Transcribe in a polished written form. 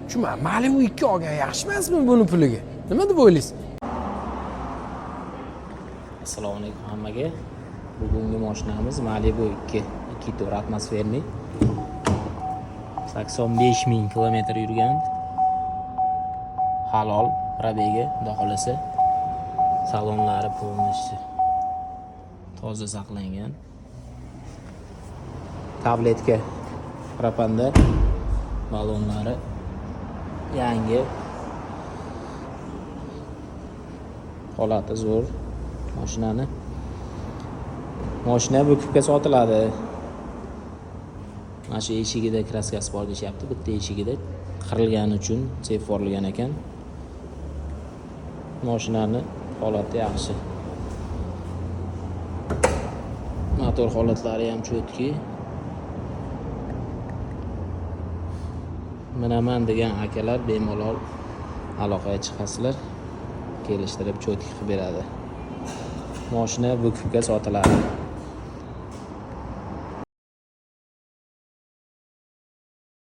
Shuma Malibu 2 olgan yaxshi emasmi buni puliga? Nima deb o'ylaysiz? Assalomu alaykum hammaga. Bugungi mashinamiz Malibu 2 tur atmosferniy. 85,000 kilometr yurgan. Halol probegi, xudo xolasa. Salonlari полностью toza saqlangan. Tabletka propanda balonlari yangi. Holati zo'r mashinani. Mashina bukibga sotiladi. Mana shu eshigida kraskasi bor deyapti. Bitta eshigida qirilgani uchun sef forilgan ekan. Mashinani holati yaxshi. Motor holatlari ham cho'tki. Minaman degan akalar bemalol aloqaga chiqasizlar. Kelishtirib cho'tki qilib beradi. Mashina bukibga sotiladi.